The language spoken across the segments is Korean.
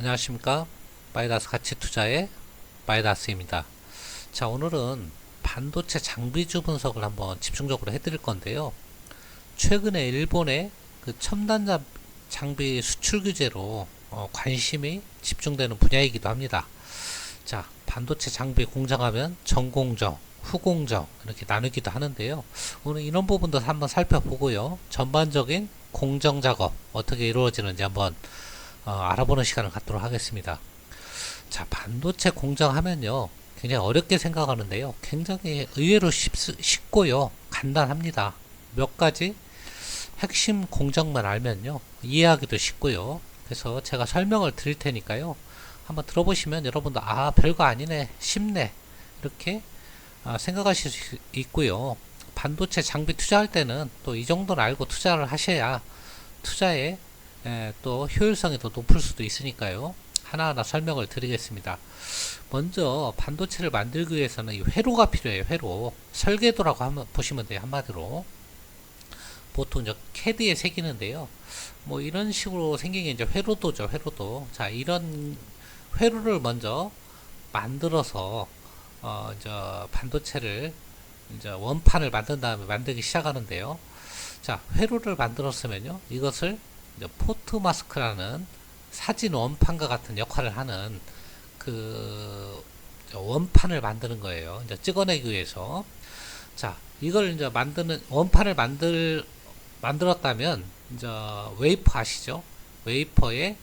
안녕하십니까. 마이다스 가치투자의 마이다스입니다. 자, 오늘은 반도체 장비주 분석을 한번 집중적으로 해드릴 건데요. 최근에 일본의 그 첨단 장비 수출 규제로 관심이 집중되는 분야이기도 합니다. 자, 반도체 장비 공정하면 전공정, 후공정 이렇게 나누기도 하는데요. 오늘 이런 부분도 한번 살펴보고요. 전반적인 공정 작업 어떻게 이루어지는지 한번 알아보는 시간을 갖도록 하겠습니다. 자, 반도체 공정하면요, 굉장히 어렵게 생각하는데요. 굉장히 의외로 쉽고요. 간단합니다. 몇 가지 핵심 공정만 알면요. 이해하기도 쉽고요. 그래서 제가 설명을 드릴 테니까요. 한번 들어보시면 여러분도 별거 아니네, 쉽네 이렇게 생각하실 수 있고요. 반도체 장비 투자할 때는 또 이 정도는 알고 투자를 하셔야 투자에 또 효율성이 더 높을 수도 있으니까요. 하나하나 설명을 드리겠습니다. 먼저 반도체를 만들기 위해서는 이 회로가 필요해요. 회로. 설계도라고 보시면 돼요. 한마디로. 보통 이제 캐드에 새기는데요. 뭐 이런 식으로 생긴 게 이제 회로도죠. 회로도. 자, 이런 회로를 먼저 만들어서 이제 반도체를 이제 원판을 만든 다음에 만들기 시작하는데요. 자, 회로를 만들었으면요. 이것을 이제 포트 마스크라는 사진 원판과 같은 역할을 하는 그 원판을 만드는 거예요. 이제 찍어내기 위해서. 자, 이걸 이제 원판을 만들었다면 이제 웨이퍼 아시죠? 웨이퍼에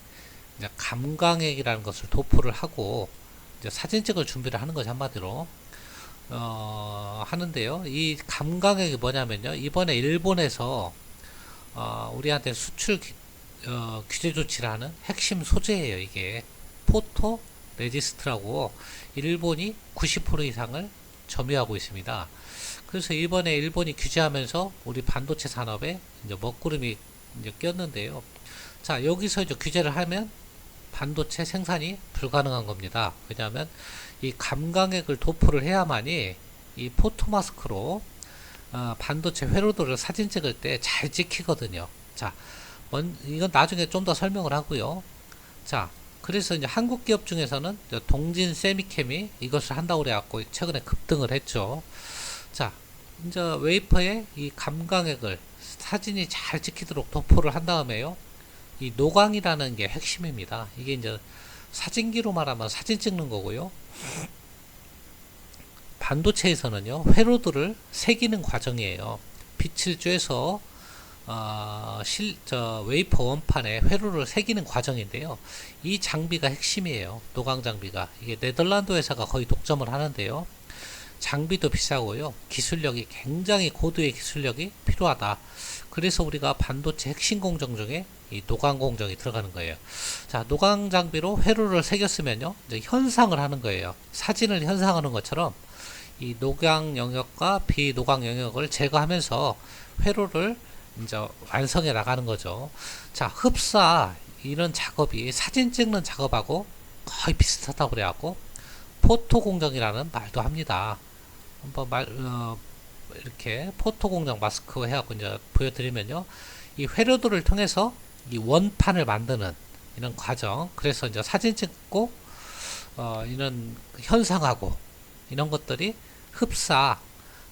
이제 감광액이라는 것을 도포를 하고 이제 사진 찍을 준비를 하는 거죠. 한마디로. 하는데요. 이 감광액이 뭐냐면요. 이번에 일본에서 우리한테 수출 규제 조치를 하는 핵심 소재예요. 이게 포토 레지스트라고 일본이 90% 이상을 점유하고 있습니다. 그래서 이번에 일본이 규제하면서 우리 반도체 산업에 이제 먹구름이 이제 꼈는데요. 자, 여기서 이제 규제를 하면 반도체 생산이 불가능한 겁니다. 왜냐하면 이 감광액을 도포를 해야만이 이 포토마스크로 반도체 회로도를 사진 찍을 때 잘 찍히거든요. 자, 이건 나중에 좀 더 설명을 하고요. 자, 그래서 이제 한국 기업 중에서는 동진 세미캠이 이것을 한다고 그래갖고 최근에 급등을 했죠. 자, 이제 웨이퍼에 이 감광액을 사진이 잘 찍히도록 도포를 한 다음에요. 이 노광이라는 게 핵심입니다. 이게 이제 사진기로 말하면 사진 찍는 거고요. 반도체에서는요, 회로도를 새기는 과정이에요. 빛을 쬐서 웨이퍼 원판에 회로를 새기는 과정인데요. 이 장비가 핵심이에요. 노광 장비가. 이게 네덜란드 회사가 거의 독점을 하는데요. 장비도 비싸고요. 기술력이 굉장히 고도의 기술력이 필요하다. 그래서 우리가 반도체 핵심 공정 중에 이 노광 공정이 들어가는 거예요. 자, 노광 장비로 회로를 새겼으면요. 이제 현상을 하는 거예요. 사진을 현상하는 것처럼 이 노광 영역과 비노광 영역을 제거하면서 회로를 이제 완성해 나가는 거죠. 자, 흡사 이런 작업이 사진 찍는 작업하고 거의 비슷하다고 그래갖고 포토 공정이라는 말도 합니다. 한번 이렇게 포토 공정 마스크 해갖고 이제 보여드리면요, 이 회로도를 통해서 이 원판을 만드는 이런 과정. 그래서 이제 사진 찍고 이런 현상하고 이런 것들이 흡사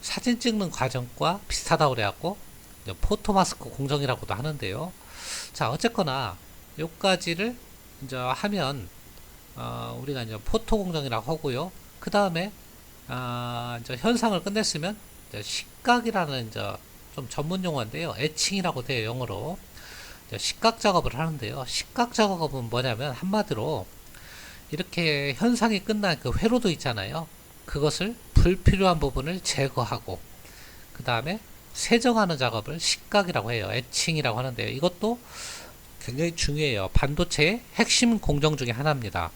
사진 찍는 과정과 비슷하다고 그래갖고 포토 마스크 공정이라고도 하는데요. 자, 어쨌거나 요까지를 이제 하면 우리가 이제 포토 공정이라고 하고요. 그 다음에 이제 현상을 끝냈으면 이제 식각이라는 이제 좀 전문 용어인데요. 에칭이라고 돼요, 영어로. 이제 식각 작업을 하는데요. 식각 작업은 뭐냐면 한마디로 이렇게 현상이 끝난 그 회로도 있잖아요. 그것을 불필요한 부분을 제거하고 그 다음에 세정하는 작업을 식각이라고 해요. 에칭이라고 하는데요. 이것도 굉장히 중요해요. 반도체의 핵심 공정 중에 하나입니다.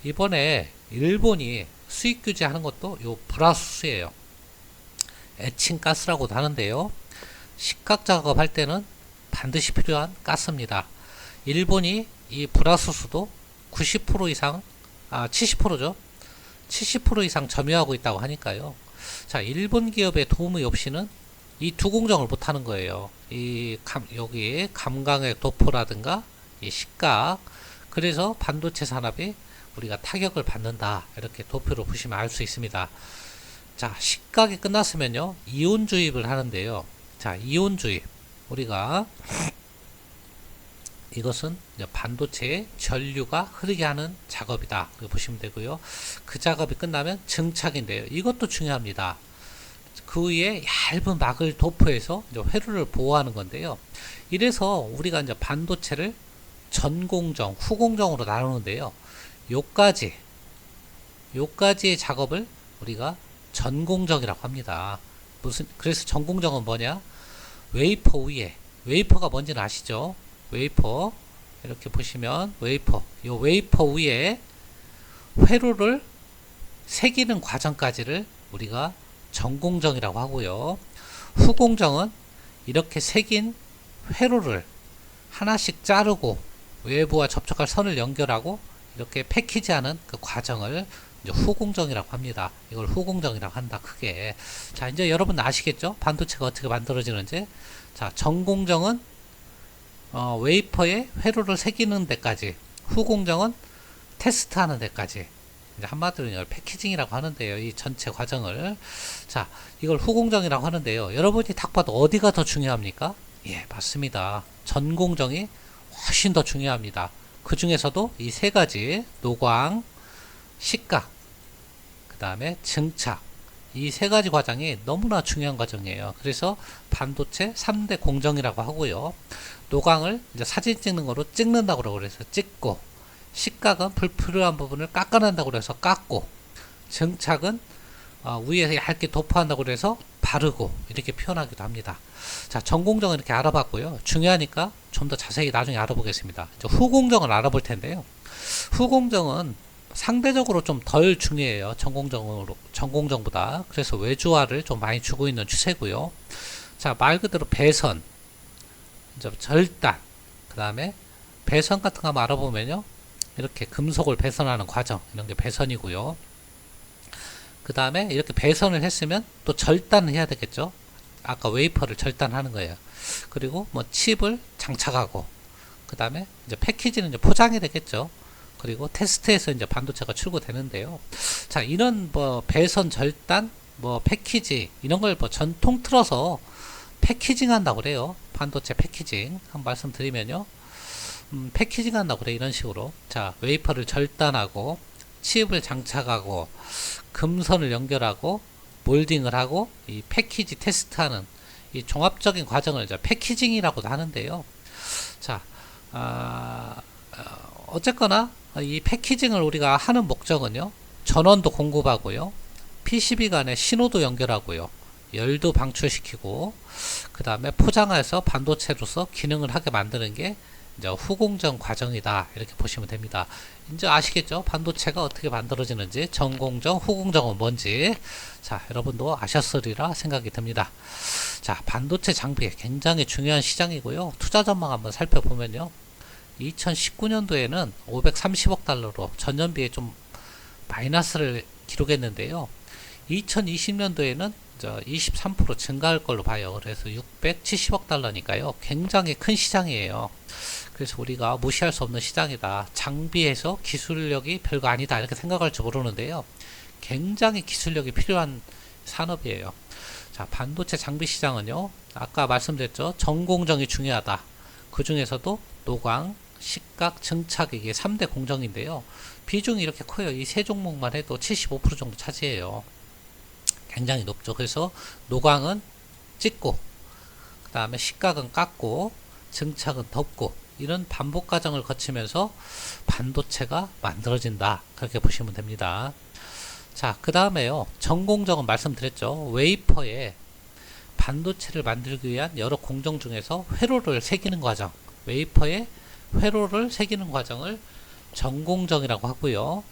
이번에 일본이 수입 규제하는 것도 요 불화수소예요. 에칭 가스라고도 하는데요. 식각 작업할 때는 반드시 필요한 가스입니다. 일본이 이 불화수소도 90% 이상, 70%죠. 70% 이상 점유하고 있다고 하니까요. 자, 일본 기업의 도움이 없이는 이 두 공정을 못 하는 거예요. 여기 감광액 도포라든가 이 식각, 그래서 반도체 산업이 우리가 타격을 받는다. 이렇게 도표로 보시면 알 수 있습니다. 자, 식각이 끝났으면요. 이온 주입을 하는데요. 자, 이온 주입. 우리가 이것은 반도체에 전류가 흐르게 하는 작업이다. 보시면 되고요. 그 작업이 끝나면 증착인데요. 이것도 중요합니다. 그 위에 얇은 막을 도포해서 회로를 보호하는 건데요. 이래서 우리가 이제 반도체를 전공정, 후공정으로 나누는데요. 요까지의 작업을 우리가 전공정이라고 합니다. 그래서 전공정은 뭐냐? 웨이퍼 위에, 웨이퍼가 뭔지는 아시죠? 웨이퍼, 이렇게 보시면 요 웨이퍼 위에 회로를 새기는 과정까지를 우리가 전공정이라고 하고요. 후공정은 이렇게 새긴 회로를 하나씩 자르고 외부와 접촉할 선을 연결하고 이렇게 패키지하는 그 과정을 이제 후공정이라고 합니다. 이걸 후공정이라고 한다, 크게. 자, 이제 여러분 아시겠죠? 반도체가 어떻게 만들어지는지. 자, 전공정은 웨이퍼에 회로를 새기는 데까지, 후공정은 테스트하는 데까지. 이제 한마디로 이걸 패키징이라고 하는데요. 이 전체 과정을. 자, 이걸 후공정이라고 하는데요. 여러분이 딱 봐도 어디가 더 중요합니까? 예, 맞습니다. 전공정이 훨씬 더 중요합니다. 그 중에서도 이 세 가지, 노광, 식각, 그 다음에 증착, 이 세 가지 과정이 너무나 중요한 과정이에요. 그래서 반도체 3대 공정이라고 하고요. 노광을 이제 사진 찍는 거로 찍는다고 그래서 찍고, 식각은 불필요한 부분을 깎아낸다고 그래서 깎고, 증착은 위에 얇게 도포한다고 그래서 바르고, 이렇게 표현하기도 합니다. 자, 전공정은 이렇게 알아봤고요. 중요하니까 좀 더 자세히 나중에 알아보겠습니다. 이제 후공정을 알아볼 텐데요. 후공정은 상대적으로 좀 덜 중요해요. 전공정보다. 그래서 외주화를 좀 많이 주고 있는 추세고요. 자, 말 그대로 배선, 이제 절단, 그 다음에 배선 같은 거 한번 알아보면요. 이렇게 금속을 배선하는 과정, 이런 게 배선이고요. 그 다음에 이렇게 배선을 했으면 또 절단을 해야 되겠죠. 아까 웨이퍼를 절단하는 거예요. 그리고 뭐 칩을 장착하고, 그 다음에 이제 패키지는 이제 포장이 되겠죠. 그리고 테스트해서 이제 반도체가 출고되는데요. 자, 이런 뭐 배선, 절단, 뭐 패키지 이런 걸 뭐 전통 틀어서 패키징 한다고 그래요. 반도체 패키징 한 말씀드리면요. 패키징 한다고 그래, 이런 식으로. 자, 웨이퍼를 절단하고 칩을 장착하고 금선을 연결하고 몰딩을 하고 이 패키지 테스트하는 이 종합적인 과정을 이제 패키징이라고도 하는데요. 자, 어쨌거나 이 패키징을 우리가 하는 목적은요. 전원도 공급하고요. PCB 간에 신호도 연결하고요. 열도 방출시키고, 그 다음에 포장해서 반도체로서 기능을 하게 만드는 게 이제 후공정 과정이다. 이렇게 보시면 됩니다. 이제 아시겠죠? 반도체가 어떻게 만들어지는지, 전공정, 후공정은 뭔지. 자, 여러분도 아셨으리라 생각이 듭니다. 자, 반도체 장비 굉장히 중요한 시장이고요. 투자 전망 한번 살펴보면요. 2019년도에는 530억 달러로 전년비에 좀 마이너스를 기록했는데요. 2020년도에는 23% 증가할 걸로 봐요. 그래서 670억 달러니까요. 굉장히 큰 시장이에요. 그래서 우리가 무시할 수 없는 시장이다. 장비에서 기술력이 별거 아니다. 이렇게 생각할지 모르는데요. 굉장히 기술력이 필요한 산업이에요. 자, 반도체 장비 시장은요. 아까 말씀드렸죠. 전공정이 중요하다. 그 중에서도 노광, 식각, 증착 이게 3대 공정인데요. 비중이 이렇게 커요. 이 세 종목만 해도 75% 정도 차지해요. 굉장히 높죠. 그래서 노광은 찍고, 그 다음에 식각은 깎고, 증착은 덮고, 이런 반복 과정을 거치면서 반도체가 만들어진다. 그렇게 보시면 됩니다. 자, 그 다음에요. 전공정은 말씀드렸죠. 웨이퍼에 반도체를 만들기 위한 여러 공정 중에서 회로를 새기는 과정, 웨이퍼에 회로를 새기는 과정을 전공정이라고 하고요.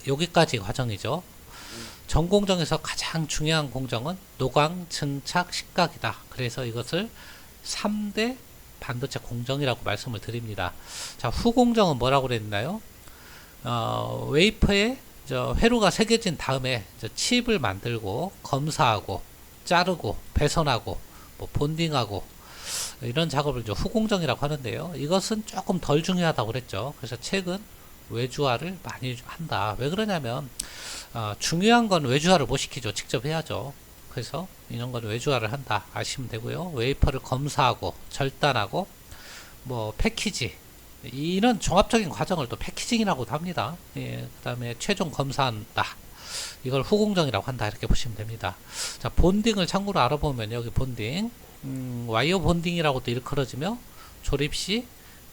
여기까지 과정이죠. 전공정에서 가장 중요한 공정은 노광, 증착, 식각이다. 그래서 이것을 3대 반도체 공정이라고 말씀을 드립니다. 자, 후공정은 뭐라고 그랬나요? 웨이퍼에 회로가 새겨진 다음에 칩을 만들고 검사하고 자르고 배선하고 뭐 본딩하고 이런 작업을 이제 후공정이라고 하는데요. 이것은 조금 덜 중요하다고 그랬죠. 그래서 최근 외주화를 많이 한다. 왜 그러냐면 중요한 건 외주화를 못 시키죠. 직접 해야죠. 그래서 이런 건 외주화를 한다 아시면 되고요. 웨이퍼를 검사하고 절단하고 뭐 패키지, 이런 종합적인 과정을 또 패키징이라고도 합니다. 예, 그 다음에 최종 검사한다. 이걸 후공정이라고 한다. 이렇게 보시면 됩니다. 자, 본딩을 참고로 알아보면 여기 본딩, 와이어 본딩이라고도 일컬어지며 조립 시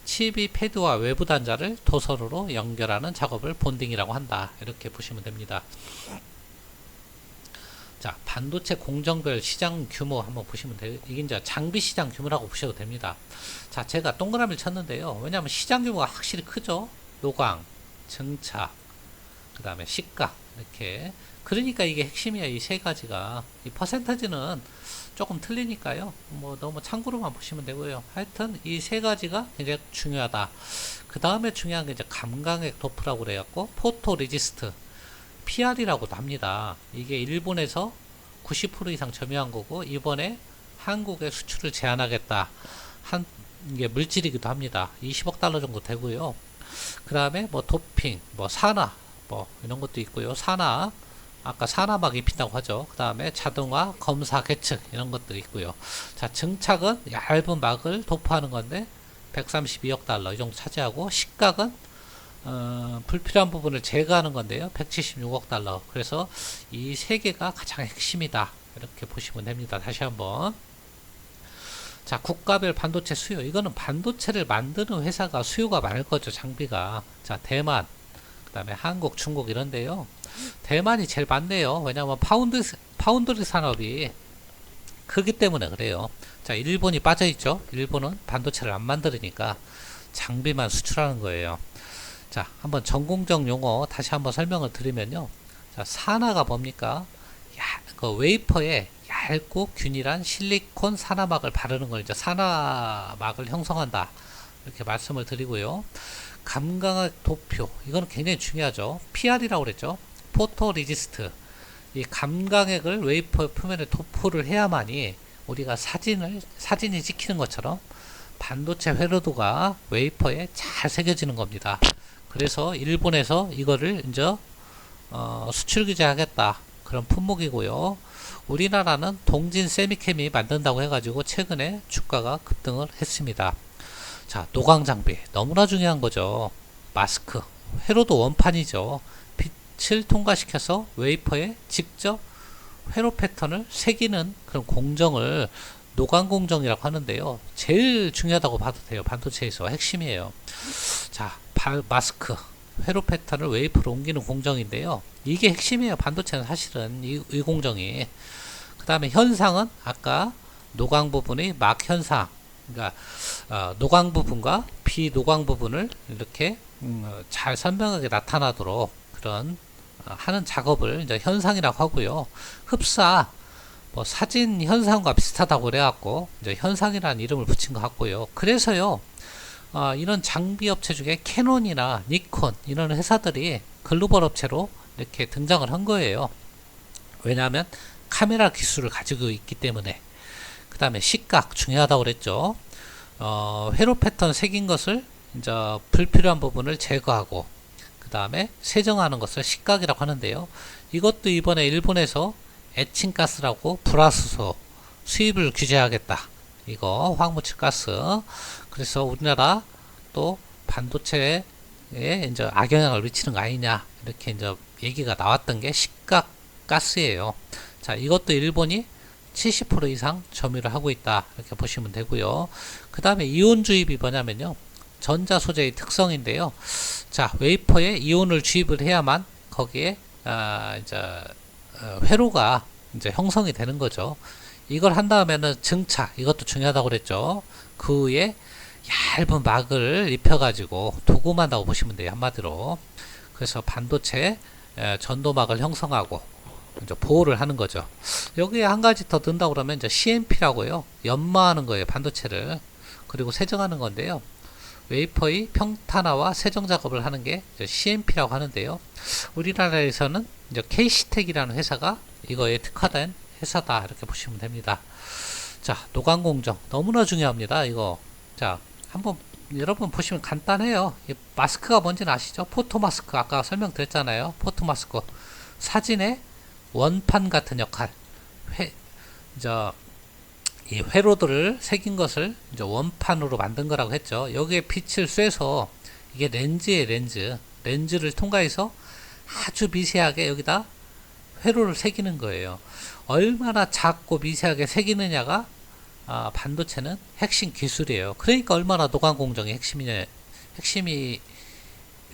칩이 패드와 외부 단자를 도선으로 연결하는 작업을 본딩이라고 한다. 이렇게 보시면 됩니다. 자, 반도체 공정별 시장 규모 한번 보시면 돼요. 이게 이제 장비 시장 규모라고 보셔도 됩니다. 자, 제가 동그라미를 쳤는데요. 왜냐하면 시장 규모가 확실히 크죠. 노광, 증차, 그 다음에 시가, 이렇게. 그러니까 이게 핵심이야. 이 세 가지가. 이 퍼센터지는 조금 틀리니까요. 뭐 너무 참고로만 보시면 되고요. 하여튼 이 세 가지가 굉장히 중요하다. 그 다음에 중요한 게 이제 감광액 도프라고 그래갖고 포토 레지스트, PR이라고도 합니다. 이게 일본에서 90% 이상 점유한 거고, 이번에 한국에 수출을 제한하겠다 한 게 물질이기도 합니다. 20억 달러 정도 되고요. 그 다음에 뭐 도핑, 뭐 산화, 뭐 이런 것도 있고요. 산화, 아까 산화막 입힌다고 하죠. 그 다음에 자동화, 검사, 계측, 이런 것도 있고요. 자, 증착은 얇은 막을 도포하는 건데 132억 달러 이 정도 차지하고, 식각은 불필요한 부분을 제거하는 건데요. 176억 달러. 그래서 이 세 개가 가장 핵심이다. 이렇게 보시면 됩니다. 다시 한번. 자, 국가별 반도체 수요. 이거는 반도체를 만드는 회사가 수요가 많을 거죠. 장비가. 자, 대만, 그 다음에 한국, 중국 이런데요. 대만이 제일 많네요. 왜냐하면 파운드리 산업이 크기 때문에 그래요. 자, 일본이 빠져있죠. 일본은 반도체를 안 만들으니까 장비만 수출하는 거예요. 자, 한번 전공정 용어 다시 한번 설명을 드리면요. 자, 산화가 뭡니까? 그 웨이퍼에 얇고 균일한 실리콘 산화막을 바르는 걸 이제 산화막을 형성한다. 이렇게 말씀을 드리고요. 감광액 도표. 이거는 굉장히 중요하죠. PR이라고 그랬죠. 포토 레지스트. 이 감광액을 웨이퍼 표면에 도포를 해야만이 우리가 사진이 찍히는 것처럼 반도체 회로도가 웨이퍼에 잘 새겨지는 겁니다. 그래서 일본에서 이거를 이제 수출 규제하겠다 그런 품목이고요. 우리나라는 동진 세미캠이 만든다고 해가지고 최근에 주가가 급등을 했습니다. 자, 노광 장비 너무나 중요한 거죠. 마스크, 회로도 원판이죠. 빛을 통과시켜서 웨이퍼에 직접 회로 패턴을 새기는 그런 공정을 노광 공정이라고 하는데요. 제일 중요하다고 봐도 돼요. 반도체에서 핵심이에요. 자, 마스크, 회로 패턴을 웨이퍼로 옮기는 공정인데요. 이게 핵심이에요. 반도체는 사실은 이 공정이. 그 다음에 현상은 아까 노광 부분의 막 현상, 그러니까 노광 부분과 비노광 부분을 이렇게 잘 선명하게 나타나도록 그런 하는 작업을 이제 현상이라고 하고요. 흡사, 뭐 사진 현상과 비슷하다고 그래갖고 이제 현상이라는 이름을 붙인 것 같고요. 그래서요, 이런 장비 업체 중에 캐논이나 니콘 이런 회사들이 글로벌 업체로 이렇게 등장을 한 거예요. 왜냐하면 카메라 기술을 가지고 있기 때문에. 그 다음에 시각 중요하다고 그랬죠. 회로 패턴 새긴 것을 이제 불필요한 부분을 제거하고, 그 다음에 세정하는 것을 시각이라고 하는데요. 이것도 이번에 일본에서 에칭가스라고 불화수소 수입을 규제하겠다. 이거 황무칠 가스. 그래서 우리나라 또 반도체에 이제 악영향을 미치는 거 아니냐, 이렇게 이제 얘기가 나왔던 게 시각 가스예요. 자, 이것도 일본이 70% 이상 점유를 하고 있다. 이렇게 보시면 되고요. 그 다음에 이온 주입이 뭐냐면요. 전자 소재의 특성인데요. 자, 웨이퍼에 이온을 주입을 해야만 거기에 이제 회로가 이제 형성이 되는 거죠. 이걸 한 다음에는 증차, 이것도 중요하다고 그랬죠. 그 위에 얇은 막을 입혀가지고 도금한다고 보시면 돼요. 한마디로. 그래서 반도체 전도막을 형성하고 이제 보호를 하는 거죠. 여기에 한 가지 더 든다고 그러면 이제 CMP라고요. 연마하는 거예요. 반도체를. 그리고 세정하는 건데요. 웨이퍼의 평탄화와 세정 작업을 하는 게 CMP라고 하는데요. 우리나라에서는 이제 KC텍이라는 회사가 이거에 특화된 회사다. 이렇게 보시면 됩니다. 자, 노광공정 너무나 중요합니다. 이거 자, 한번 여러분 보시면 간단해요. 이 마스크가 뭔지는 아시죠? 포토 마스크 아까 설명드렸잖아요. 포토 마스크 사진의 원판 같은 역할. 회, 저, 이 회로들을 새긴 것을 이제 원판으로 만든 거라고 했죠. 여기에 빛을 쐬서 이게 렌즈의 렌즈를 통과해서 아주 미세하게 여기다 회로를 새기는 거예요. 얼마나 작고 미세하게 새기느냐가 반도체는 핵심 기술이에요. 그러니까 얼마나 노광공정이 핵심이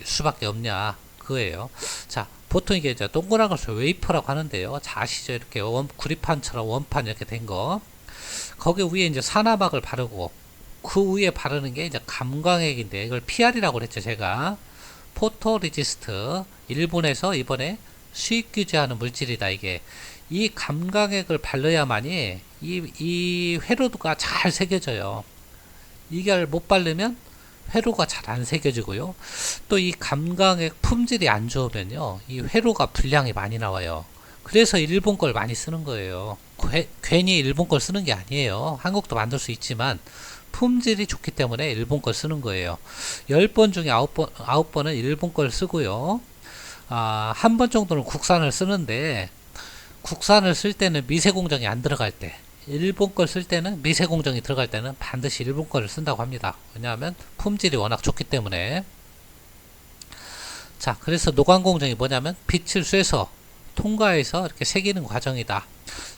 수밖에 없냐 그거예요. 자, 보통 이게 이제 동그란 것을 웨이퍼라고 하는데요. 자, 아시죠? 이렇게 구리판처럼 원판 이렇게 된 거. 거기 위에 이제 산화막을 바르고 그 위에 바르는 게 이제 감광액인데 이걸 PR이라고 그랬죠. 제가 포토 레지스트 일본에서 이번에 수입 규제하는 물질이다. 이게 이 감광액을 바르야만이 이 회로가 잘 새겨져요. 이걸 못 바르면 회로가 잘 안 새겨지고요. 또 이 감광액 품질이 안 좋으면요, 이 회로가 불량이 많이 나와요. 그래서 일본 걸 많이 쓰는 거예요. 괜히 일본 걸 쓰는 게 아니에요. 한국도 만들 수 있지만 품질이 좋기 때문에 일본 걸 쓰는 거예요. 10번 중에 9번은 일본 걸 쓰고요. 한 번 정도는 국산을 쓰는데 국산을 쓸 때는 미세 공정이 안 들어갈 때, 일본 걸 쓸 때는 미세 공정이 들어갈 때는 반드시 일본 거를 쓴다고 합니다. 왜냐하면 품질이 워낙 좋기 때문에. 자, 그래서 노광 공정이 뭐냐면 빛을 쐬서 통과해서 이렇게 새기는 과정이다.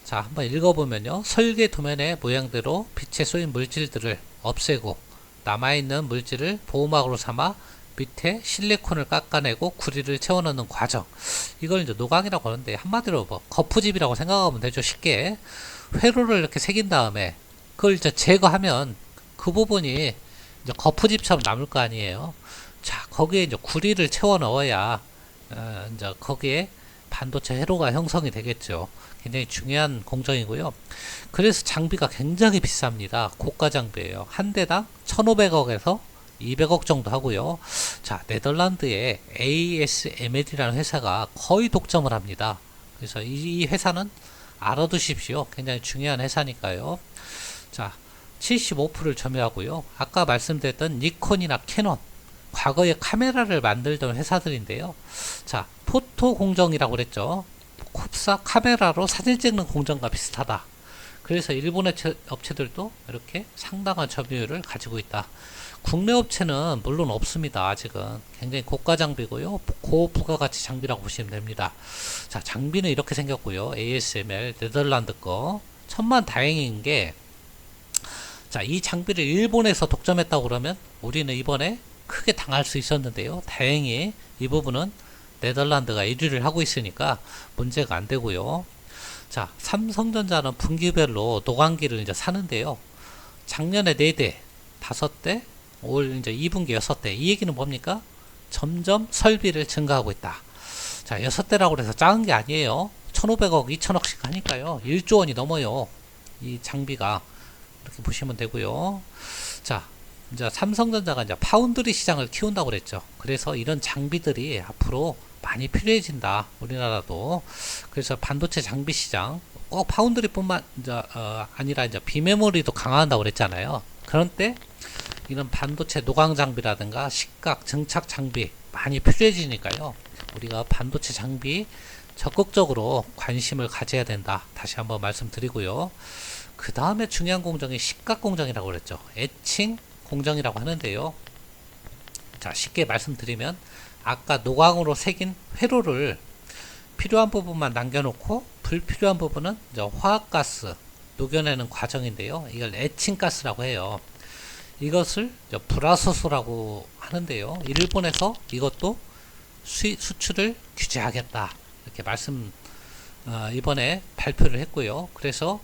자, 한번 읽어보면요. 설계 도면의 모양대로 빛에 쏘인 물질들을 없애고 남아있는 물질을 보호막으로 삼아 밑에 실리콘을 깎아내고 구리를 채워넣는 과정. 이걸 이제 노광이라고 하는데 한마디로 뭐 거푸집이라고 생각하면 되죠. 쉽게 회로를 이렇게 새긴 다음에 그걸 이제 제거하면 그 부분이 이제 거푸집처럼 남을 거 아니에요. 자, 거기에 이제 구리를 채워 넣어야 이제 거기에 반도체 회로가 형성이 되겠죠. 굉장히 중요한 공정이고요. 그래서 장비가 굉장히 비쌉니다. 고가 장비예요. 한 대당 1,500억에서 200억 정도 하고요. 자, 네덜란드의 ASML이라는 회사가 거의 독점을 합니다. 그래서 이 회사는 알아두십시오. 굉장히 중요한 회사니까요. 자, 75%를 점유하고요. 아까 말씀드렸던 니콘이나 캐논, 과거에 카메라를 만들던 회사들인데요. 자, 포토 공정이라고 그랬죠. kup사 카메라로 사진 찍는 공정과 비슷하다. 그래서 일본 업체들도 이렇게 상당한 점유율을 가지고 있다. 국내 업체는 물론 없습니다. 아직은 굉장히 고가 장비고요. 고부가가치 장비라고 보시면 됩니다. 자, 장비는 이렇게 생겼고요. ASML 네덜란드 거. 천만 다행인 게, 자, 이 장비를 일본에서 독점했다고 그러면 우리는 이번에 크게 당할 수 있었는데요. 다행히 이 부분은 네덜란드가 1위를 하고 있으니까 문제가 안 되고요. 자, 삼성전자는 분기별로 노광기를 이제 사는데요. 작년에 4대, 5대, 올 이제 2분기 6대. 이 얘기는 뭡니까? 점점 설비를 증가하고 있다. 자, 6대라고 해서 작은 게 아니에요. 1,500억, 2,000억씩 하니까요. 1조 원이 넘어요. 이 장비가. 이렇게 보시면 되고요. 자, 이제 삼성전자가 이제 파운드리 시장을 키운다고 그랬죠. 그래서 이런 장비들이 앞으로 많이 필요해진다. 우리나라도. 그래서 반도체 장비 시장 꼭 파운드리뿐만 아니라 이제 비메모리도 강화한다고 그랬잖아요. 그런 때 이런 반도체 노광 장비라든가 식각 증착 장비 많이 필요해지니까요. 우리가 반도체 장비 적극적으로 관심을 가져야 된다. 다시 한번 말씀드리고요. 그 다음에 중요한 공정이 식각 공정이라고 그랬죠. 에칭 공정이라고 하는데요. 자, 쉽게 말씀드리면 아까 노광으로 새긴 회로를 필요한 부분만 남겨놓고 불필요한 부분은 이제 화학가스 녹여내는 과정인데요. 이걸 에칭가스라고 해요. 이것을 불화소수라고 하는데요. 일본에서 이것도 수출을 규제하겠다. 이렇게 이번에 발표를 했고요. 그래서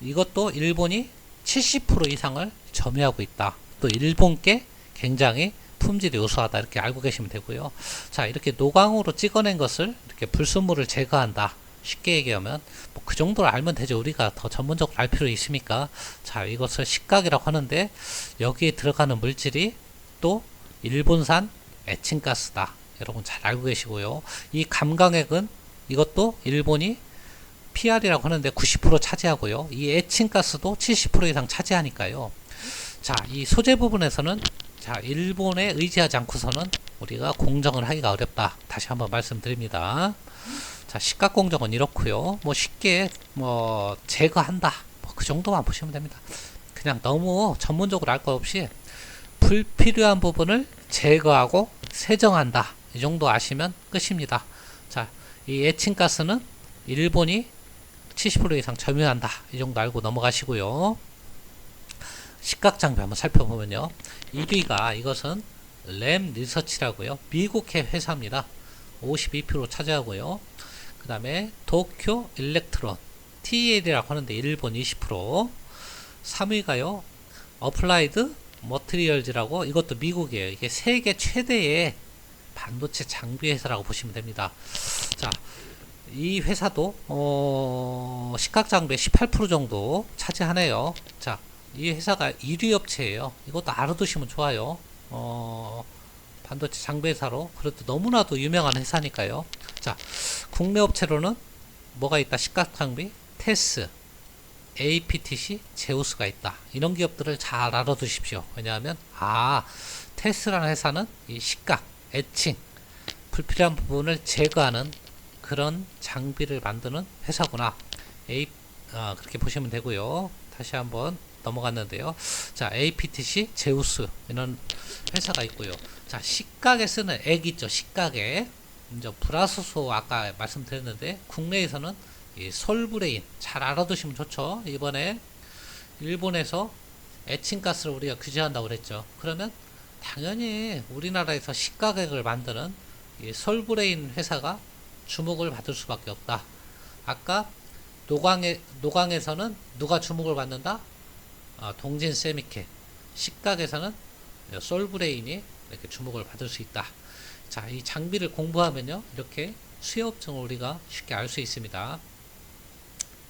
이것도 일본이 70% 이상을 점유하고 있다. 또 일본께 굉장히 품질이 우수하다. 이렇게 알고 계시면 되고요. 자, 이렇게 노광으로 찍어낸 것을 이렇게 불순물을 제거한다. 쉽게 얘기하면 뭐 그 정도로 알면 되죠. 우리가 더 전문적으로 알 필요 있습니까? 자, 이것을 식각이라고 하는데 여기에 들어가는 물질이 또 일본산 에칭가스다. 여러분 잘 알고 계시고요. 이 감광액은 이것도 일본이 PR이라고 하는데 90% 차지하고요. 이 에칭가스도 70% 이상 차지하니까요. 자, 이 소재 부분에서는 자, 일본에 의지하지 않고서는 우리가 공정을 하기가 어렵다. 다시 한번 말씀드립니다. 자, 시가 공정은 이렇고요. 뭐 쉽게 뭐 제거한다. 뭐 그 정도만 보시면 됩니다. 그냥 너무 전문적으로 알 것 없이 불필요한 부분을 제거하고 세정한다. 이 정도 아시면 끝입니다. 자, 이 에칭가스는 일본이 70% 이상 점유한다. 이 정도 알고 넘어가시고요. 식각장비 한번 살펴보면요. 1위가 이것은 램 리서치라고요. 미국의 회사입니다. 52% 차지하고요. 그 다음에 도쿄 일렉트론 TL이라고 하는데 일본 20%. 3위가요. 어플라이드 머티리얼즈라고 이것도 미국이에요. 이게 세계 최대의 반도체 장비 회사라고 보시면 됩니다. 자, 이 회사도 식각장비의 18% 정도 차지하네요. 자, 이 회사가 1위 업체예요. 이것도 알아두시면 좋아요. 반도체 장비 회사로. 그래도 너무나도 유명한 회사니까요. 자, 국내 업체로는 뭐가 있다? 식각장비, 테스, APTC, 제우스가 있다. 이런 기업들을 잘 알아두십시오. 왜냐하면 테스라는 회사는 이 식각, 에칭, 불필요한 부분을 제거하는 그런 장비를 만드는 회사구나. 그렇게 보시면 되고요. 다시 한번 넘어갔는데요. 자, APTC, 제우스 이런 회사가 있고요. 자, 식각에 쓰는 액 있죠. 식각에 이제 불화소수 아까 말씀드렸는데 국내에서는 이 솔브레인 잘 알아두시면 좋죠. 이번에 일본에서 에칭가스를 우리가 규제한다고 그랬죠. 그러면 당연히 우리나라에서 식각액을 만드는 이 솔브레인 회사가 주목을 받을 수밖에 없다. 아까 노광에서는 누가 주목을 받는다? 동진 세미케. 식각에서는 솔브레인이 이렇게 주목을 받을 수 있다. 자, 이 장비를 공부하면요, 이렇게 수요업종을 우리가 쉽게 알 수 있습니다.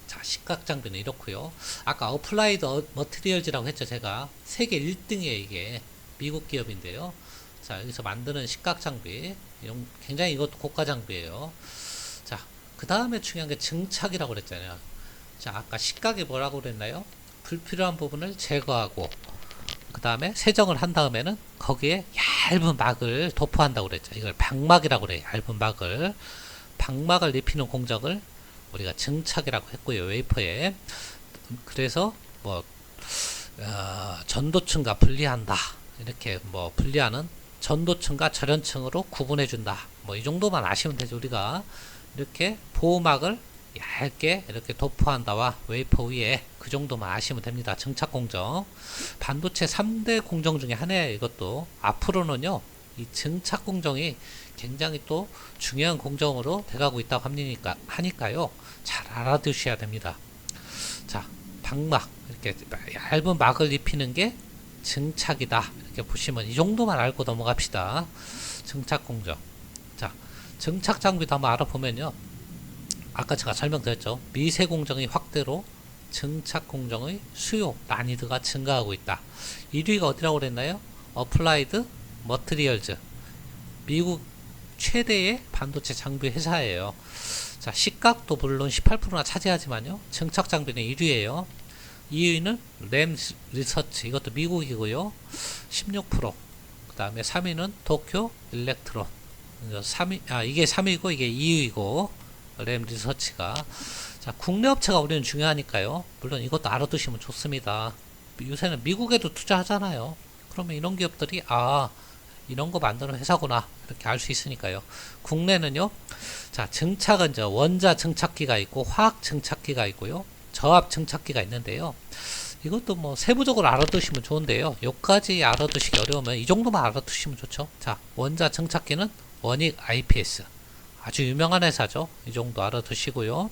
자, 식각 장비는 이렇고요. 아까 어플라이드 머티리얼즈라고 했죠. 제가 세계 1등이에요. 이게 미국 기업인데요. 자, 여기서 만드는 식각 장비, 굉장히 이것도 고가 장비예요. 자, 그 다음에 중요한 게 증착이라고 그랬잖아요. 자, 아까 식각이 뭐라고 그랬나요? 불필요한 부분을 제거하고 그 다음에 세정을 한 다음에는 거기에 얇은 막을 도포한다고 그랬죠. 이걸 방막이라고 그래요. 얇은 막을. 방막을 입히는 공정을 우리가 증착이라고 했고요. 웨이퍼에. 그래서 뭐 전도층과 분리한다. 이렇게 뭐 분리하는 전도층과 절연층으로 구분해 준다. 뭐 이 정도만 아시면 되죠. 우리가 이렇게 보호막을 얇게 이렇게 도포한다와 웨이퍼 위에 그 정도만 아시면 됩니다. 증착 공정. 반도체 3대 공정 중에 하나예요. 이것도 앞으로는요, 이 증착 공정이 굉장히 또 중요한 공정으로 돼가고 있다고 하니까요, 잘 알아두셔야 됩니다. 자, 방막, 이렇게 얇은 막을 입히는 게 증착이다. 이렇게 보시면 이 정도만 알고 넘어갑시다. 증착 공정. 자, 증착 장비도 한번 알아보면요, 아까 제가 설명드렸죠. 미세 공정의 확대로 증착 공정의 수요, 난이도가 증가하고 있다. 1위가 어디라고 그랬나요? 어플라이드 머티리얼즈. 미국 최대의 반도체 장비 회사예요. 자, 식각도 물론 18%나 차지하지만요. 증착 장비는 1위예요. 2위는 램 리서치. 이것도 미국이고요. 16%. 그 다음에 3위는 도쿄 일렉트론. 이게 3위고 이게 2위고. 램 리서치가. 자, 국내 업체가 우리는 중요하니까요. 물론 이것도 알아두시면 좋습니다. 요새는 미국에도 투자하잖아요. 그러면 이런 기업들이 이런 거 만드는 회사구나 이렇게 알 수 있으니까요. 국내는요. 자, 증착은 이제 원자 증착기가 있고 화학 증착기가 있고요. 저압 증착기가 있는데요. 이것도 뭐 세부적으로 알아두시면 좋은데요. 여기까지 알아두시기 어려우면 이 정도만 알아두시면 좋죠. 자, 원자 증착기는 원익 IPS. 아주 유명한 회사죠. 이 정도 알아두시고요.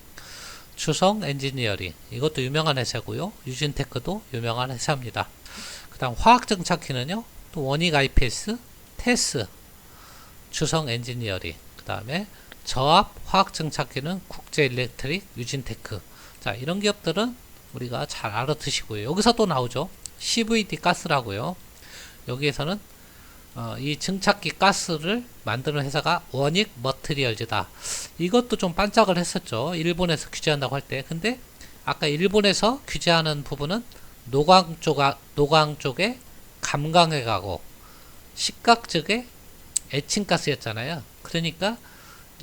추성 엔지니어링. 이것도 유명한 회사고요. 유진테크도 유명한 회사입니다. 그 다음 화학 증착기는요. 또 원익 IPS, 테스, 추성 엔지니어링. 그 다음에 저압 화학 증착기는 국제 일렉트릭, 유진테크. 자, 이런 기업들은 우리가 잘 알아두시고요. 여기서 또 나오죠. CVD 가스라고요. 여기에서는 이 증착기 가스를 만드는 회사가 원익 머티리얼즈다. 이것도 좀 반짝을 했었죠. 일본에서 규제한다고 할 때. 근데 아까 일본에서 규제하는 부분은 노광 쪽에 감광해 가고 식각 쪽에 에칭가스였잖아요. 그러니까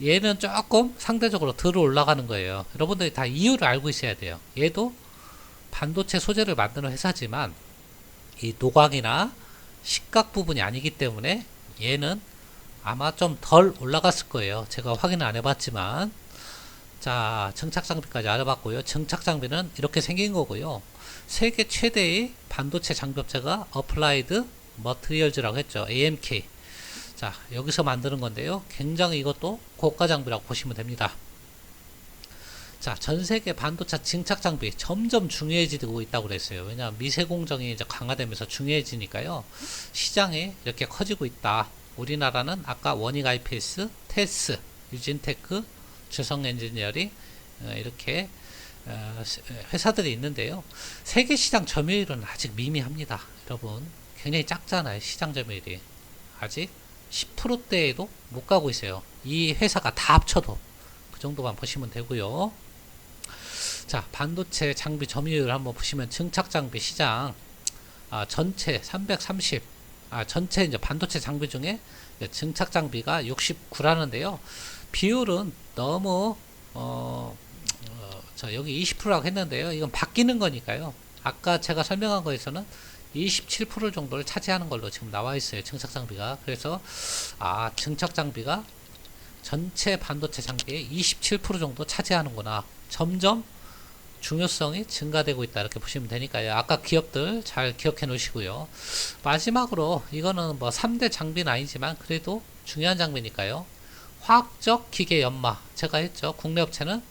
얘는 조금 상대적으로 덜 올라가는 거예요. 여러분들이 다 이유를 알고 있어야 돼요. 얘도 반도체 소재를 만드는 회사지만 이 노광이나 식각 부분이 아니기 때문에 얘는 아마 좀 덜 올라갔을 거예요. 제가 확인을 안 해봤지만. 자, 증착 장비까지 알아봤고요. 증착 장비는 이렇게 생긴 거고요. 세계 최대의 반도체 장비업체가 어플라이드 머티리얼즈라고 했죠. AMK. 자, 여기서 만드는 건데요. 굉장히 이것도 고가 장비라고 보시면 됩니다. 자, 전 세계 반도체 증착 장비 점점 중요해지고 있다고 그랬어요. 왜냐하면 미세 공정이 이제 강화되면서 중요해지니까요. 시장이 이렇게 커지고 있다. 우리나라는 아까 원익 IPS, 테스, 유진테크, 주성 엔지니어링 이렇게 회사들이 있는데요. 세계 시장 점유율은 아직 미미합니다. 여러분, 굉장히 작잖아요. 시장 점유율이 아직 10%대에도 못 가고 있어요. 이 회사가 다 합쳐도 그 정도만 보시면 되고요. 자, 반도체 장비 점유율 한번 보시면 증착 장비 시장 전체 330 전체 이제 반도체 장비 중에 증착 장비가 69라는데요. 비율은 너무 여기 20%라고 했는데요. 이건 바뀌는 거니까요. 아까 제가 설명한 거에서는 27% 정도를 차지하는 걸로 지금 나와 있어요. 증착 장비가. 그래서 증착 장비가 전체 반도체 장비의 27% 정도 차지하는구나. 점점 중요성이 증가되고 있다. 이렇게 보시면 되니까요. 아까 기업들 잘 기억해 놓으시고요. 마지막으로 이거는 뭐 3대 장비는 아니지만 그래도 중요한 장비니까요. 화학적 기계 연마. 제가 했죠. 국내 업체는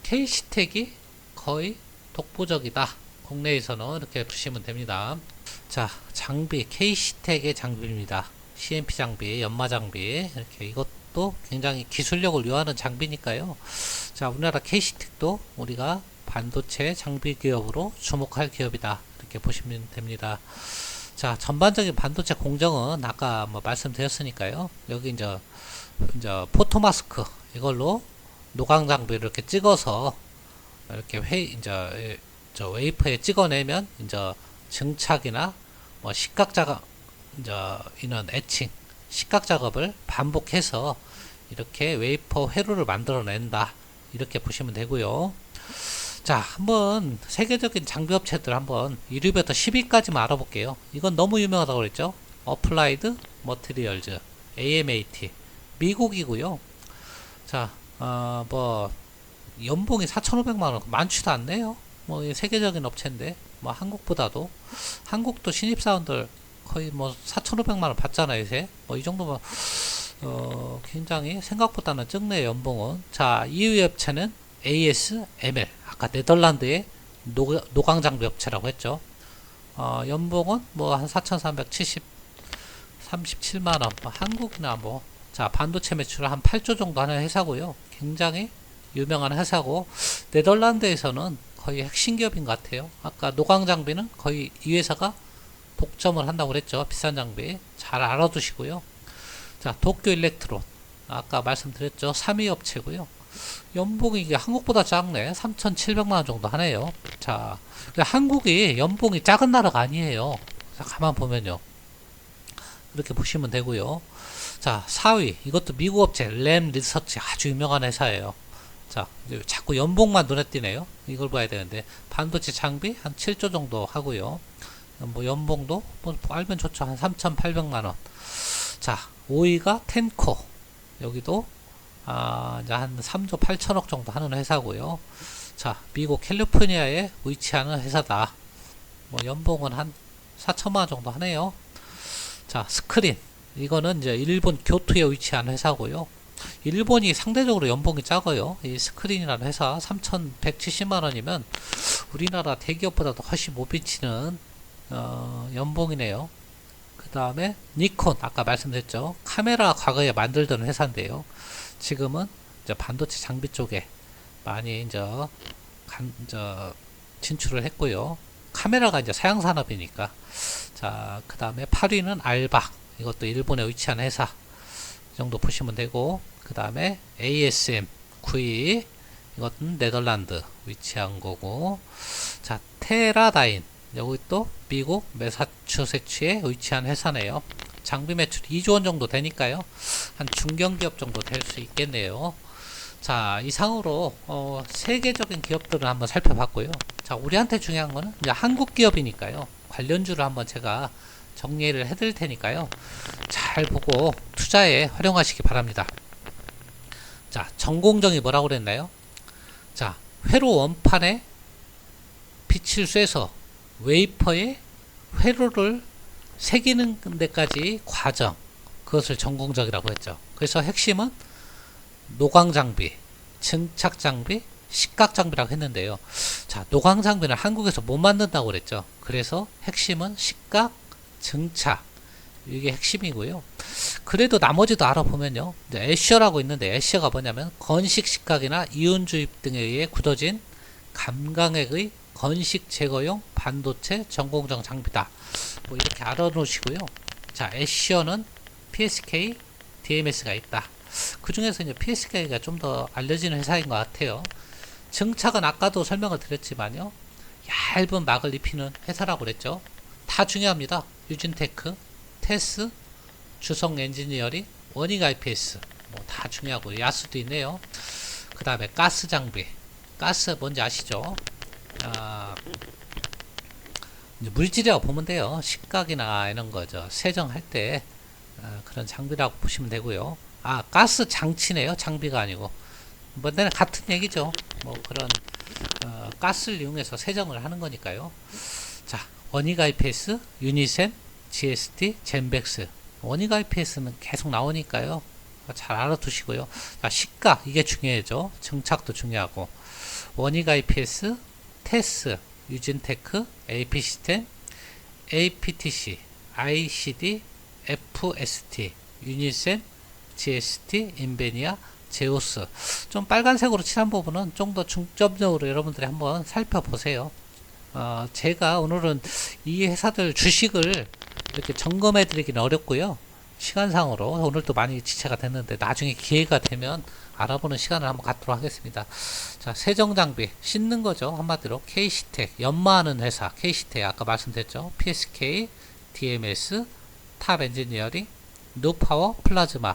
K시텍이 거의 독보적이다. 국내에서는 이렇게 보시면 됩니다. 자, 장비 K시텍의 장비입니다. CMP 장비, 연마 장비. 이렇게 이것도 굉장히 기술력을 요하는 장비니까요. 자, 우리나라 K시텍도 우리가 반도체 장비 기업으로 주목할 기업이다. 이렇게 보시면 됩니다. 자, 전반적인 반도체 공정은 아까 뭐 말씀드렸으니까요. 여기 이제 포토마스크 이걸로 노광 장비를 이렇게 찍어서 이렇게 웨이퍼에 찍어내면 이제 증착이나 뭐 식각 작업 이런 에칭 식각 작업을 반복해서 이렇게 웨이퍼 회로를 만들어낸다. 이렇게 보시면 되고요. 자, 한번 세계적인 장비 업체들 한번 1위부터 10위까지만 알아볼게요. 이건 너무 유명하다고 그랬죠. 어플라이드 머티리얼즈 AMAT 미국이고요. 자, 뭐 연봉이 4,500만원 많지도 않네요. 뭐 세계적인 업체인데 뭐 한국보다도 한국도 신입사원들 거의 뭐 4,500만원 받잖아요. 요새 뭐 이 정도면 굉장히 생각보다는 적네요. 연봉은. 자, 2위 업체는 ASML 아까 네덜란드의 노광장비 업체라고 했죠. 연봉은 뭐 한 4,337만원 한국이나 뭐 자, 반도체 매출 한 8조 정도 하는 회사고요. 굉장히 유명한 회사고 네덜란드에서는 거의 핵심 기업인 것 같아요. 아까 노광 장비는 거의 이 회사가 독점을 한다고 그랬죠. 비싼 장비 잘 알아두시고요. 자, 도쿄 일렉트론 아까 말씀드렸죠. 3위 업체고요. 연봉이 이게 한국보다 작네. 3,700만원 정도 하네요. 자, 한국이 연봉이 작은 나라가 아니에요. 자, 가만 보면요. 이렇게 보시면 되고요. 자, 4위 이것도 미국 업체 램 리서치 아주 유명한 회사예요. 자, 자꾸 연봉만 눈에 띄네요. 이걸 봐야 되는데 반도체 장비 한 7조 정도 하고요. 뭐 연봉도 뭐 알면 좋죠. 한 3,800만원. 자, 5위가 텐코 여기도 이제 한 3조 8천억 정도 하는 회사고요. 자, 미국 캘리포니아에 위치하는 회사다. 뭐 연봉은 한 4천만원 정도 하네요. 자, 스크린 이거는 이제 일본 교토에 위치한 회사고요. 일본이 상대적으로 연봉이 작아요. 이 스크린이라는 회사 3,170만원이면 우리나라 대기업보다도 훨씬 못 미치는 연봉이네요. 그 다음에 니콘 아까 말씀드렸죠. 카메라 과거에 만들던 회사인데요. 지금은 이제 반도체 장비 쪽에 많이 이제 진출을 했고요. 카메라가 이제 사양 산업이니까. 자, 그 다음에 8위는 알박. 이것도 일본에 위치한 회사 이 정도 보시면 되고, 그 다음에 ASM 9위 이것은 네덜란드 위치한 거고, 자 테라다인 여기 또 미국 매사추세츠에 위치한 회사네요. 장비 매출 2조 원 정도 되니까요, 한 중견기업 정도 될 수 있겠네요. 자 이상으로 세계적인 기업들을 한번 살펴봤고요. 자 우리한테 중요한 거는 이제 한국 기업이니까요, 관련주를 한번 제가 정리를 해드릴 테니까요, 잘 보고 투자에 활용하시기 바랍니다. 자 전공정이 뭐라고 그랬나요? 자 회로 원판에 빛을 쐬서 웨이퍼에 회로를 새기는 데까지 과정, 그것을 전공정이라고 했죠. 그래서 핵심은 노광장비, 증착장비, 식각장비라고 했는데요. 자 노광장비는 한국에서 못 만든다고 그랬죠. 그래서 핵심은 식각, 증착, 이게 핵심이고요. 그래도 나머지도 알아보면요, 애셔라고 있는데, 애셔가 뭐냐면 건식 식각이나 이온 주입 등에 의해 굳어진 감강액의 건식 제거용 반도체 전공정 장비다, 뭐 이렇게 알아놓으시고요. 자 애셔는 PSK, DMS가 있다. 그 중에서 이제 PSK가 좀 더 알려지는 회사인 것 같아요. 증착은 아까도 설명을 드렸지만요, 얇은 막을 입히는 회사라고 그랬죠. 다 중요합니다. 유진테크, 테스, 주성 엔지니어링, 원익 IPS 뭐 다 중요하고, 야수도 있네요. 그 다음에 가스 장비, 가스 뭔지 아시죠? 물질이라고 보면 돼요. 식각이나 이런 거죠, 세정할 때 그런 장비라고 보시면 되고요. 가스 장치네요, 장비가 아니고. 뭐 같은 얘기죠. 뭐 그런 가스를 이용해서 세정을 하는 거니까요. 자 원익 IPS, 유니센, GST, 젠백스. 원익 IPS는 계속 나오니까요, 잘 알아두시고요. 자 식각, 이게 중요하죠. 증착도 중요하고. 원익 IPS, 테스, 유진테크, AP시스템, APTC, ICD, FST, 유니센, GST, 인베니아, 제오스. 좀 빨간색으로 칠한 부분은 좀 더 중점적으로 여러분들이 한번 살펴보세요. 제가 오늘은 이 회사들 주식을 이렇게 점검해 드리기는 어렵고요. 시간상으로 오늘도 많이 지체가 됐는데, 나중에 기회가 되면 알아보는 시간을 한번 갖도록 하겠습니다. 자 세정장비 씻는 거죠, 한마디로. KC텍, 연마하는 회사 KC텍, 아까 말씀드렸죠. PSK, DMS, 탑 엔지니어링, 노파워, 플라즈마,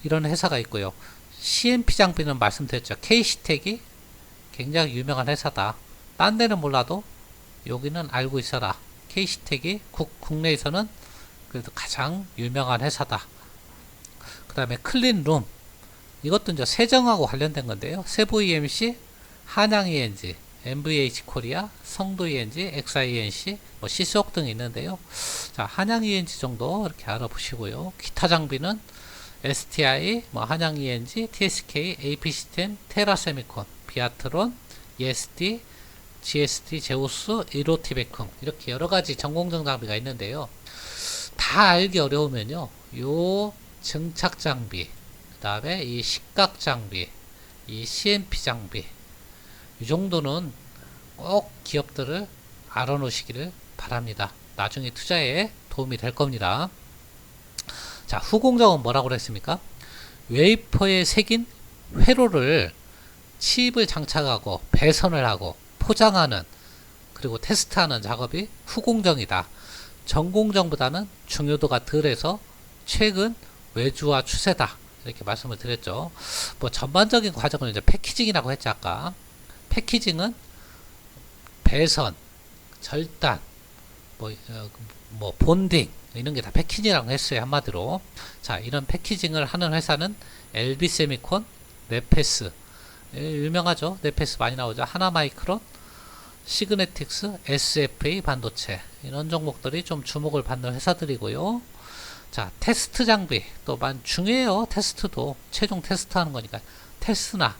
이런 회사가 있고요. CMP 장비는 말씀드렸죠. KC텍이 굉장히 유명한 회사다. 딴 데는 몰라도 여기는 알고 있어라. KC텍이 국내에서는 그래도 가장 유명한 회사다. 그 다음에 클린룸, 이것도 이제 세정하고 관련된 건데요. 세부 EMC, 한양 ENG, MVH 코리아, 성도 ENG, XINC, 뭐 시속 등이 있는데요. 자 한양 ENG 정도 이렇게 알아보시고요. 기타 장비는 STI, 뭐 한양 ENG, TSK, AP시스템, 테라세미콘, 비아트론, ESD, GST, 제우스, 이로티베쿰, 이렇게 여러가지 전공정 장비가 있는데요. 다 알기 어려우면요, 요 증착 장비, 그 다음에 이 식각 장비, 이 CMP 장비, 이 정도는 꼭 기업들을 알아놓으시기를 바랍니다. 나중에 투자에 도움이 될 겁니다. 자 후공정은 뭐라고 그랬습니까? 웨이퍼에 새긴 회로를 칩을 장착하고 배선을 하고 포장하는, 그리고 테스트하는 작업이 후공정이다. 전공정보다는 중요도가 덜해서 최근 외주화 추세다, 이렇게 말씀을 드렸죠. 뭐 전반적인 과정을 이제 패키징이라고 했죠. 아까 패키징은 배선, 절단, 뭐 본딩, 이런 게 다 패키징이라고 했어요, 한마디로. 자 이런 패키징을 하는 회사는 LB세미콘, 네페스, 유명하죠. 네페스 많이 나오죠. 하나마이크론, 시그네틱스, SFA 반도체, 이런 종목들이 좀 주목을 받는 회사들이고요. 자 테스트 장비 또 중요해요. 테스트도 최종 테스트 하는 거니까 테스나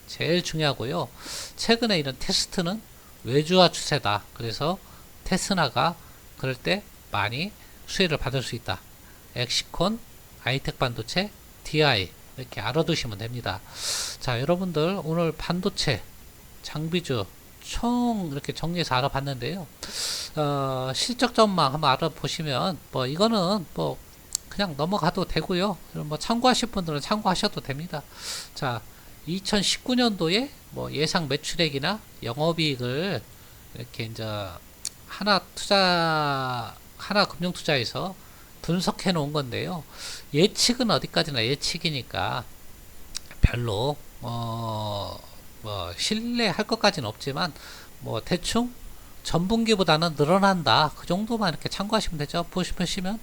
제일 중요하고요. 최근에 이런 테스트는 외주화 추세다. 그래서 테스나가 그럴 때 많이 수혜를 받을 수 있다. 엑시콘, 아이텍 반도체, DI, 이렇게 알아두시면 됩니다. 자 여러분들 오늘 반도체 장비주 총 이렇게 정리해서 알아봤는데요. 실적 전망 한번 알아보시면, 뭐 이거는 뭐 그냥 넘어가도 되고요. 뭐 참고하실 분들은 참고하셔도 됩니다. 자, 2019년도에 뭐 예상 매출액이나 영업이익을 이렇게 이제 하나 금융투자에서 분석해 놓은 건데요. 예측은 어디까지나 예측이니까 별로 뭐 신뢰할 것까지는 없지만 뭐 대충 전분기보다는 늘어난다, 그 정도만 이렇게 참고하시면 되죠. 보시면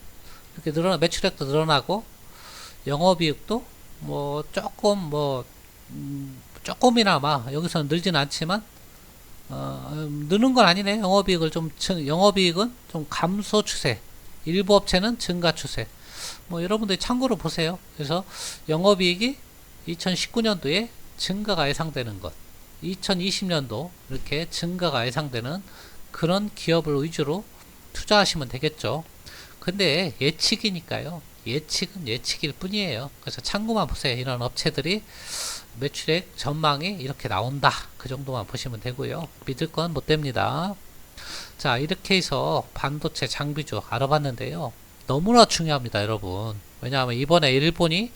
이렇게 매출액도 늘어나고 영업이익도 뭐 조금 조금이나마 여기서는 늘진 않지만 느는 건 아니네. 영업이익은 좀 감소 추세, 일부 업체는 증가 추세. 뭐 여러분들이 참고로 보세요. 그래서 영업이익이 2019년도에 증가가 예상되는 것, 2020년도 이렇게 증가가 예상되는 그런 기업을 위주로 투자하시면 되겠죠. 근데 예측이니까요. 예측은 예측일 뿐이에요. 그래서 참고만 보세요. 이런 업체들이 매출액 전망이 이렇게 나온다, 그 정도만 보시면 되고요. 믿을 건 못 됩니다. 자, 이렇게 해서 반도체 장비주 알아봤는데요. 너무나 중요합니다, 여러분. 왜냐하면 이번에 일본이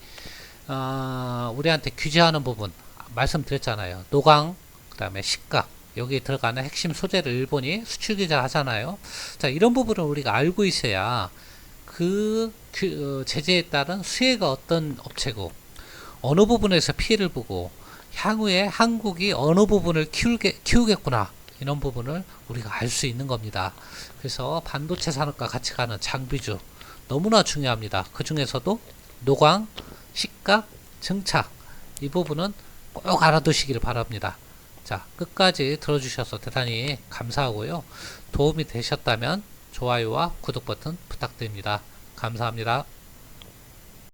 우리한테 규제하는 부분 말씀드렸잖아요. 노광, 그 다음에 식각, 여기에 들어가는 핵심 소재를 일본이 수출 규제를 하잖아요. 자, 이런 부분을 우리가 알고 있어야 그 제재에 따른 수혜가 어떤 업체고 어느 부분에서 피해를 보고 향후에 한국이 어느 부분을 키우겠구나, 이런 부분을 우리가 알 수 있는 겁니다. 그래서 반도체 산업과 같이 가는 장비주 너무나 중요합니다. 그 중에서도 노광, 식각, 증착, 이 부분은 꼭 알아두시길 바랍니다. 자, 끝까지 들어주셔서 대단히 감사하고요. 도움이 되셨다면 좋아요와 구독 버튼 부탁드립니다. 감사합니다.